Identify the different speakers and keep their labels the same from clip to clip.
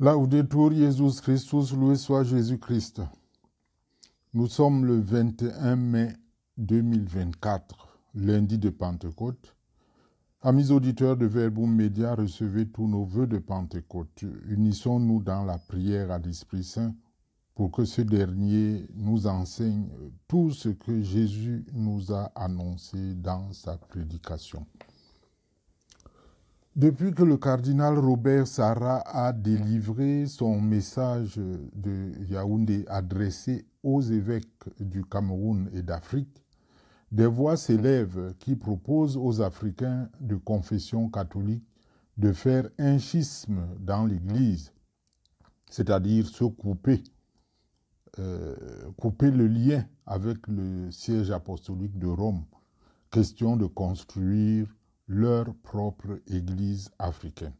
Speaker 1: Laudetur Jesus Christus, loué soit Jésus-Christ. Nous sommes le 21 mai 2024, lundi de Pentecôte. Amis auditeurs de Verbum Média, recevez tous nos vœux de Pentecôte. Unissons-nous dans la prière à l'Esprit Saint pour que ce dernier nous enseigne tout ce que Jésus nous a annoncé dans sa prédication. Depuis que le cardinal Robert Sarah a délivré son message de Yaoundé adressé aux évêques du Cameroun et d'Afrique, des voix s'élèvent qui proposent aux Africains de confession catholique de faire un schisme dans l'Église, c'est-à-dire se couper le lien avec le siège apostolique de Rome, question de construire leur propre Église africaine.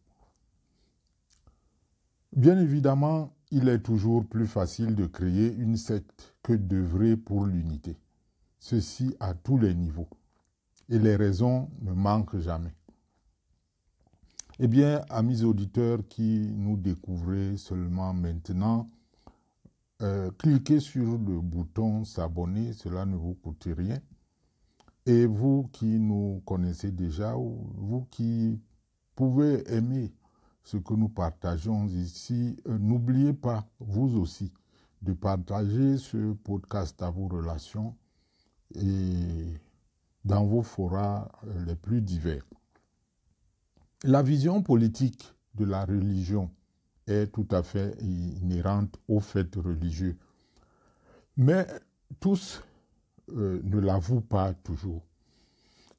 Speaker 1: Bien évidemment, il est toujours plus facile de créer une secte que d'œuvrer pour l'unité. Ceci à tous les niveaux. Et les raisons ne manquent jamais. Eh bien, amis auditeurs qui nous découvrez seulement maintenant, cliquez sur le bouton s'abonner, cela ne vous coûte rien. Et vous qui nous connaissez déjà, ou vous qui pouvez aimer ce que nous partageons ici, n'oubliez pas, vous aussi, de partager ce podcast à vos relations et dans vos forats les plus divers. La vision politique de la religion est tout à fait inhérente aux faits religieux. Mais tous ne l'avouent pas toujours.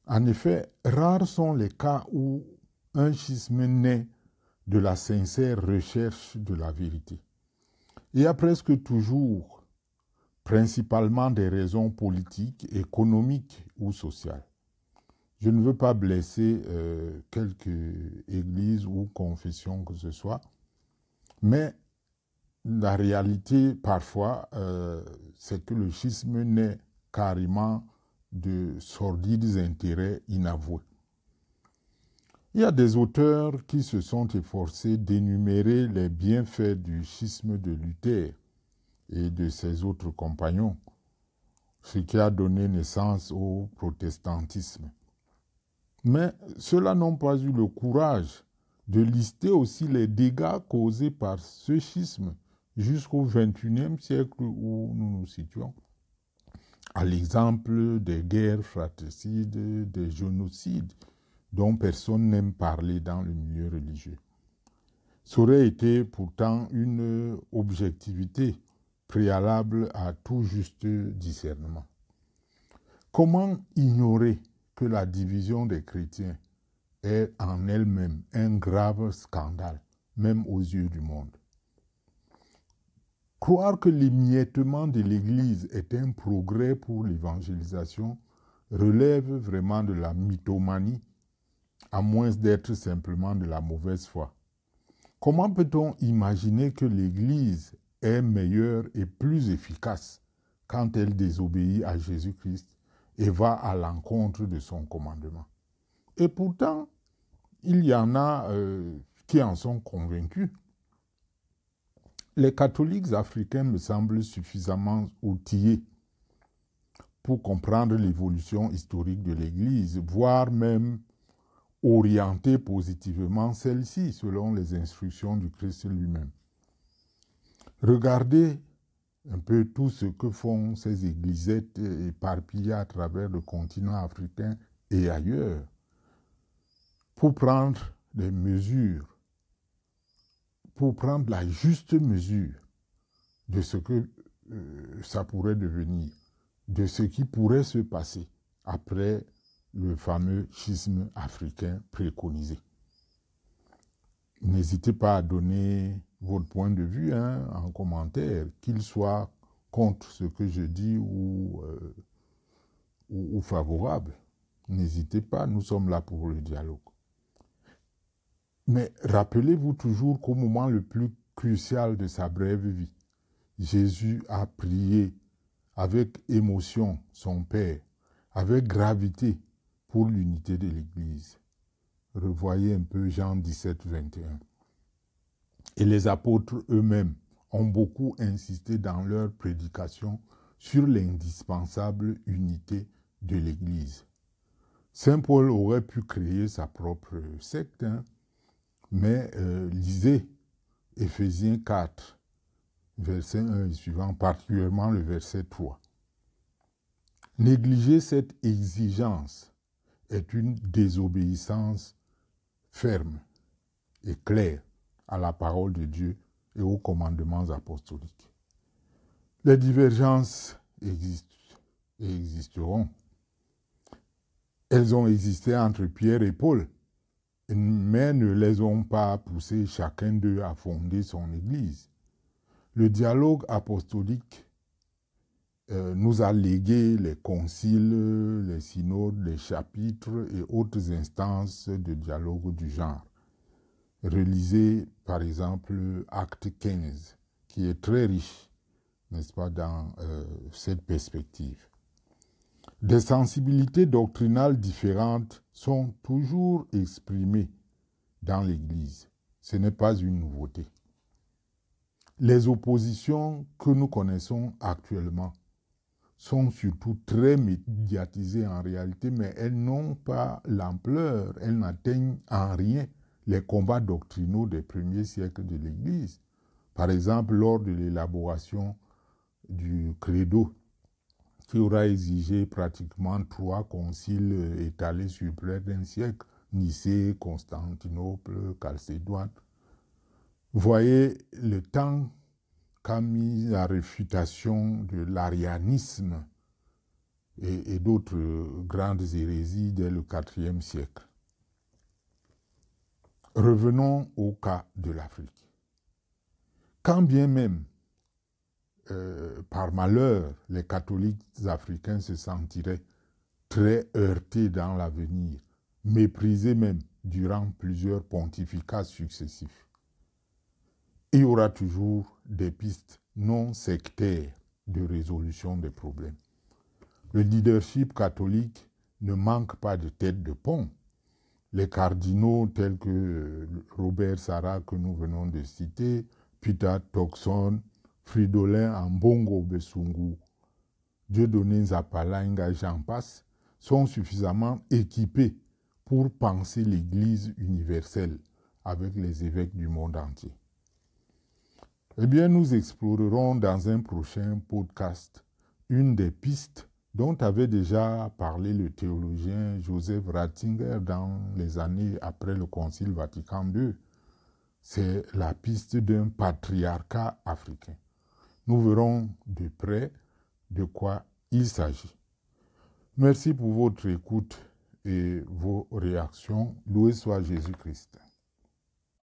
Speaker 1: En effet, rares sont les cas où un schisme naît de la sincère recherche de la vérité. Il y a presque toujours, principalement des raisons politiques, économiques ou sociales. Je ne veux pas blesser quelque église ou confession que ce soit, mais la réalité, parfois, c'est que le schisme naît carrément de sordides intérêts inavoués. Il y a des auteurs qui se sont efforcés d'énumérer les bienfaits du schisme de Luther et de ses autres compagnons, ce qui a donné naissance au protestantisme. Mais ceux-là n'ont pas eu le courage de lister aussi les dégâts causés par ce schisme jusqu'au XXIe siècle où nous nous situons, à l'exemple des guerres fratricides, des génocides, dont personne n'aime parler dans le milieu religieux. Ça aurait été pourtant une objectivité préalable à tout juste discernement. Comment ignorer que la division des chrétiens est en elle-même un grave scandale, même aux yeux du monde? Croire que l'émiettement de l'Église est un progrès pour l'évangélisation relève vraiment de la mythomanie, à moins d'être simplement de la mauvaise foi. Comment peut-on imaginer que l'Église est meilleure et plus efficace quand elle désobéit à Jésus-Christ et va à l'encontre de son commandement? Et pourtant, il y en a qui en sont convaincus. Les catholiques africains me semblent suffisamment outillés pour comprendre l'évolution historique de l'Église, voire même orienter positivement celle-ci selon les instructions du Christ lui-même. Regardez un peu tout ce que font ces églisettes éparpillées à travers le continent africain et ailleurs pour prendre des mesures, pour prendre la juste mesure de ce que ça pourrait devenir, de ce qui pourrait se passer après le fameux schisme africain préconisé. N'hésitez pas à donner votre point de vue en commentaire, qu'il soit contre ce que je dis ou favorable. N'hésitez pas, nous sommes là pour le dialogue. Mais rappelez-vous toujours qu'au moment le plus crucial de sa brève vie, Jésus a prié avec émotion son Père, avec gravité, pour l'unité de l'Église. Revoyez un peu Jean 17, 21. Et les apôtres eux-mêmes ont beaucoup insisté dans leur prédication sur l'indispensable unité de l'Église. Saint Paul aurait pu créer sa propre secte, mais lisez Éphésiens 4, verset 1 et suivant, particulièrement le verset 3. Négliger cette exigence est une désobéissance ferme et claire à la parole de Dieu et aux commandements apostoliques. Les divergences existent et existeront. Elles ont existé entre Pierre et Paul, mais ne les ont pas poussés chacun d'eux à fonder son Église. Le dialogue apostolique nous a légué les conciles, les synodes, les chapitres et autres instances de dialogue du genre. Relisez par exemple Acte 15, qui est très riche, n'est-ce pas, dans cette perspective. Des sensibilités doctrinales différentes sont toujours exprimées dans l'Église. Ce n'est pas une nouveauté. Les oppositions que nous connaissons actuellement sont surtout très médiatisées en réalité, mais elles n'ont pas l'ampleur, elles n'atteignent en rien les combats doctrinaux des premiers siècles de l'Église. Par exemple, lors de l'élaboration du credo, qui aura exigé pratiquement 3 conciles étalés sur près d'un siècle, Nicée, Constantinople, Chalcédoine. Voyez le temps qu'a mis la réfutation de l'arianisme et d'autres grandes hérésies dès le IVe siècle. Revenons au cas de l'Afrique. Quand bien même, par malheur, les catholiques africains se sentiraient très heurtés dans l'avenir, méprisés même durant plusieurs pontificats successifs, il y aura toujours des pistes non sectaires de résolution des problèmes. Le leadership catholique ne manque pas de tête de pont. Les cardinaux tels que Robert Sarah que nous venons de citer, Peter Turkson, Fridolin Ambongo Besungu, Dieudonné Nzapalainga, j'en passe, sont suffisamment équipés pour penser l'Église universelle avec les évêques du monde entier. Eh bien, nous explorerons dans un prochain podcast une des pistes dont avait déjà parlé le théologien Joseph Ratzinger dans les années après le Concile Vatican II. C'est la piste d'un patriarcat africain. Nous verrons de près de quoi il s'agit. Merci pour votre écoute et vos réactions. Loué soit Jésus-Christ.